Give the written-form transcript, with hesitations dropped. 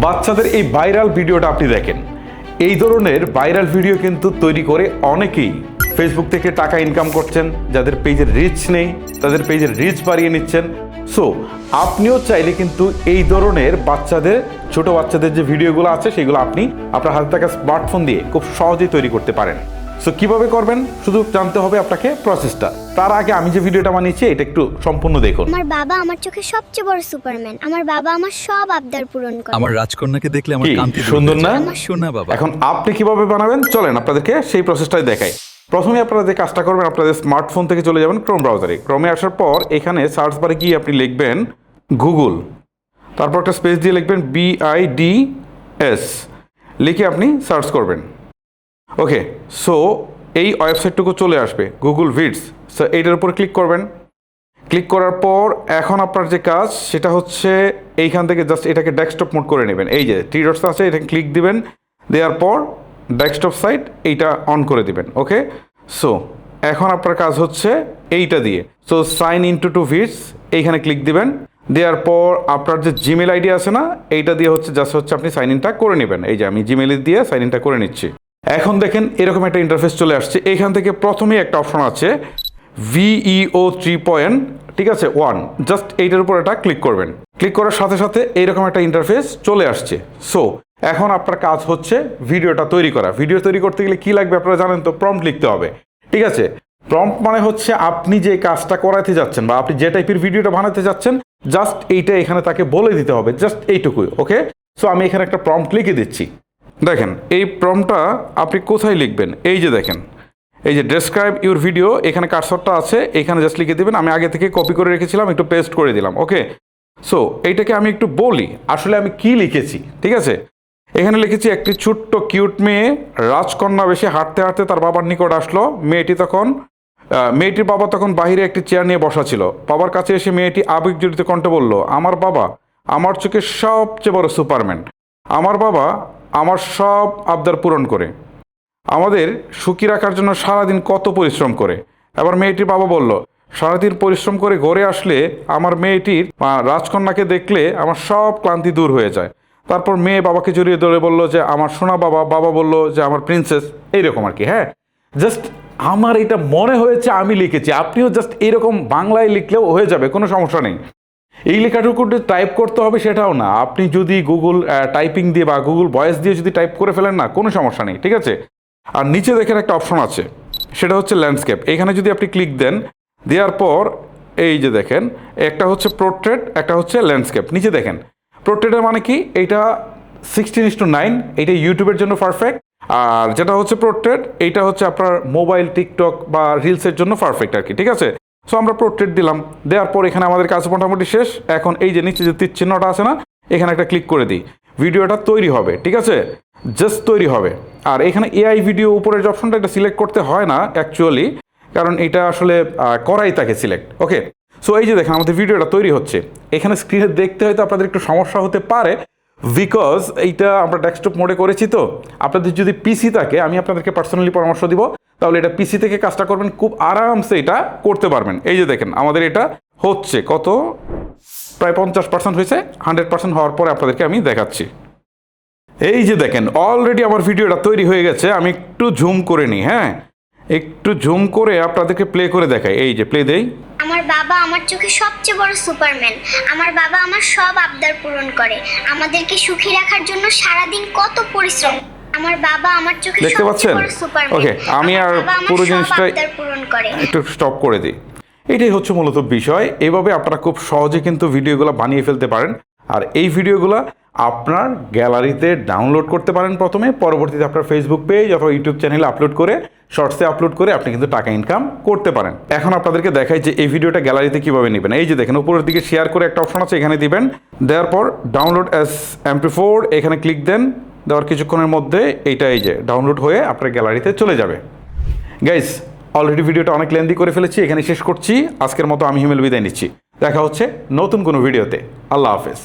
বাচ্চাদের এই ভাইরাল ভিডিওটা আপনি দেখেন। এই ধরনের ভাইরাল ভিডিও কিন্তু তৈরি করে অনেকেই ফেসবুক থেকে টাকা ইনকাম করছেন। যাদের পেজের রিচ নেই তাদের পেজের রিচ বাড়িয়ে নিচ্ছেন। সো আপনিও চাইলে কিন্তু এই ধরনের ছোট বাচ্চাদের যে ভিডিওগুলো আছে সেগুলো আপনি আপনার হাতে থাকা স্মার্টফোন দিয়ে খুব সহজেই তৈরি করতে পারেন। সো কিভাবে করবেন শুধু জানতে হবে আপনাকে প্রসেসটা। তার আগে আমি যে ভিডিওটা বানিয়েছি এটা একটু সম্পূর্ণ দেখুন। আমার বাবা আমার চোখে সবচেয়ে বড় সুপারম্যান। আমার বাবা আমার সব আবদার পূরণ করে। আমার রাজকন্যাকে দেখলে আমার কান্তি সুন্দর না? শোনা বাবা। এখন আপনি কিভাবে বানাবেন চলেন আপনাদেরকে সেই প্রসেসটাই দেখাই। প্রথমে আপনারা যে কাজটা করবেন, আপনাদের স্মার্টফোন থেকে চলে যাবেন ক্রোম ব্রাউজারে। ক্রোমে আসার পর এখানে সার্চ বারে গিয়ে আপনি লিখবেন গুগল, তারপর একটা স্পেস দিয়ে লিখবেন BIDS, লিখে আপনি সার্চ করবেন। ওকে, সো এই ওয়েবসাইটটুকু চলে আসবে, গুগল ভিডস। সো এইটার উপর ক্লিক করবেন। ক্লিক করার পর এখন আপনার যে কাজ সেটা হচ্ছে এইখান থেকে জাস্ট এটাকে ডেস্কটপ মোড করে নেবেন। এই যে থ্রি ডটস আছে এটাকে ক্লিক দিবেন, দেওয়ার পর ডেস্কটপ সাইট এইটা অন করে দিবেন। ওকে, সো এখন আপনার কাজ হচ্ছে এইটা দিয়ে, সো সাইন ইন টু ভিডস এইখানে ক্লিক দিবেন। দেওয়ার পর আপনার যে জিমেল আইডি আছে না, এইটা দিয়ে জাস্ট আপনি সাইন ইনটা করে নেবেন। এই যে আমি জিমেল দিয়ে সাইন ইনটা করে নিচ্ছি। এখন দেখেন এরকম একটা ইন্টারফেস চলে আসছে। এইখান থেকে প্রথমেই একটা অপশন আছে VEO 3. ঠিক আছে 1, জাস্ট এইটার উপর এটা ক্লিক করবেন। ক্লিক করার সাথে সাথে এইরকম একটা ইন্টারফেস চলে আসছে। সো এখন আপনার কাজ হচ্ছে ভিডিওটা তৈরি করা। ভিডিও তৈরি করতে গেলে কি লাগবে আপনারা জানেন তো, প্রম্পট লিখতে হবে। ঠিক আছে, প্রম্পট মানে হচ্ছে আপনি যে কাজটা করাতে যাচ্ছেন বা আপনি যে টাইপের ভিডিওটা বানাতে যাচ্ছেন জাস্ট এইটা এখানে তাকে বলে দিতে হবে, জাস্ট এইটুকুই। ওকে, সো আমি এখানে একটা প্রম্পট লিখে দিচ্ছি। দেখেন এই প্রম্পটটা আপনি কোথায় লিখবেন, এই যে দেখেন এই যে ডেসক্রাইব ইউর ভিডিও, এখানে কার্সরটা আছে, এখানে জাস্ট লিখে দেবেন। আমি আগে থেকে কপি করে রেখেছিলাম, একটু পেস্ট করে দিলাম। ওকে, সো এইটাকে আমি একটু বলি আসলে আমি কি লিখেছি। ঠিক আছে, এখানে লিখেছি একটি ছোট্ট কিউট মেয়ে রাজকন্যা বেশি হাঁটতে হাঁটতে তার বাবার নিকট আসলো। মেয়েটির বাবা তখন বাহিরে একটি চেয়ার নিয়ে বসা ছিল। বাবার কাছে এসে মেয়েটি আবেগজড়িত কণ্ঠে বলল, আমার বাবা আমার চোখে সবচেয়ে বড় সুপারম্যান। আমার বাবা আমার সব আবদার পূরণ করে, আমাদের সুখী রাখার জন্য সারাদিন কত পরিশ্রম করে। এবার মেয়েটির বাবা বলল, সারাদিন পরিশ্রম করে ঘরে আসলে আমার মেয়েটির রাজকন্যাকে দেখলে আমার সব ক্লান্তি দূর হয়ে যায়। তারপর মেয়ে বাবাকে জড়িয়ে ধরে বলল যে আমার সোনা বাবা। বাবা বলল যে আমার প্রিন্সেস। এইরকম আর কি। হ্যাঁ, জাস্ট আমার এটা মনে হয়েছে আমি লিখেছি, আপনিও জাস্ট এইরকম বাংলায় লিখলেও হয়ে যাবে, কোনো সমস্যা নেই। এই লেখাটুকু টাইপ করতে হবে সেটাও না, আপনি যদি গুগল টাইপিং দিয়ে বা গুগল ভয়েস দিয়ে যদি টাইপ করে ফেলেন না, কোনো সমস্যা নেই। ঠিক আছে, আর নিচে দেখেন একটা অপশন আছে, সেটা হচ্ছে ল্যান্ডস্কেপ। এখানে যদি আপনি ক্লিক দেন, দেওয়ার পর এই যে দেখেন একটা হচ্ছে পোর্ট্রেট, একটা হচ্ছে ল্যান্ডস্কেপ। নিচে দেখেন পোর্ট্রেটের মানে কি, এইটা 16:9, এইটা ইউটিউবের জন্য পারফেক্ট। আর যেটা হচ্ছে পোর্ট্রেট এইটা হচ্ছে আপনার মোবাইল, টিকটক বা রিলসের জন্য পারফেক্ট আর কি। ঠিক আছে, সো আমরা পোর্ট্রেট দিলাম। দেওয়ার পর এখানে আমাদের কাজ মোটামুটি শেষ। এখন এই যে নিচে যে তীর চিহ্নটা আছে না, এখানে একটা ক্লিক করে দিই, ভিডিওটা তৈরি হবে। ঠিক আছে, জাস্ট তৈরি হবে। আর এখানে AI ভিডিও উপরের যে অপশনটা, এটা সিলেক্ট করতে হয় না অ্যাকচুয়ালি, কারণ এটা আসলে করাই থাকে সিলেক্ট। ওকে, সো এই যে দেখেন আমাদের ভিডিওটা তৈরি হচ্ছে। এখানে স্ক্রিনে দেখতে হয়তো আপনাদের একটু সমস্যা হতে পারে, বিকজ এইটা আমরা ডেস্কটপ মোডে করেছি। তো আপনাদের যদি পিসি থাকে, আমি আপনাদেরকে পার্সোনালি পরামর্শ দিব, তাহলে এটা পিসি থেকে কাজটা করবেন, খুব আরামসে এটা করতে পারবেন। এই যে দেখেন আমাদের এটা হচ্ছে কত, প্রায় 50% হয়েছে। 100% হওয়ার পরে আপনাদেরকে আমি দেখাচ্ছি। এই যে দেখেন অলরেডি আমার ভিডিওটা তৈরি হয়ে গেছে। আমি একটু জুম করে নিই। হ্যাঁ, একটু জুম করে আপনাদেরকে প্লে করে দেখাই। এই যে প্লে দেই। আমার বাবা আমার চোখে সবচেয়ে বড় সুপারম্যান। আমার বাবা আমার সব আবদার পূরণ করে, আমাদেরকে সুখী রাখার জন্য সারাদিন কত পরিশ্রম। আমার বাবা আমার চোখে দেখতে পাচ্ছেন? সবচেয়ে বড় সুপারম্যান। ওকে, আমি আর পুরো জিনিসটা আবদার পূরণ করে। একটু স্টপ করে দিই। এটাই হচ্ছে মূলত বিষয়। এভাবে আপনারা খুব সহজে কিন্তু ভিডিওগুলো বানিয়ে ফেলতে পারেন। আর এই ভিডিওগুলো আপনার গ্যালারিতে ডাউনলোড করতে পারেন প্রথমে, পরবর্তীতে আপনার ফেসবুক পেজ অথবা ইউটিউব চ্যানেলে আপলোড করে, শর্টসে আপলোড করে আপনি কিন্তু টাকা ইনকাম করতে পারেন। এখন আপনাদেরকে দেখাই যে এই ভিডিওটা গ্যালারিতে কীভাবে নেবেন। এই যে দেখেন উপরের দিকে শেয়ার করে একটা অপশন আছে, এখানে দিবেন। দেওয়ার পর ডাউনলোড অ্যাজ MP4 এখানে ক্লিক দেন। দেওয়ার কিছুক্ষণের মধ্যে এইটা এই যে ডাউনলোড হয়ে আপনার গ্যালারিতে চলে যাবে। গাইস, অলরেডি ভিডিওটা অনেক লেন্দি করে ফেলেছি, এখানে শেষ করছি। আজকের মতো আমি হিমেল বিদায় নিচ্ছি। দেখা হচ্ছে নতুন কোনো ভিডিওতে। আল্লাহ হাফেজ।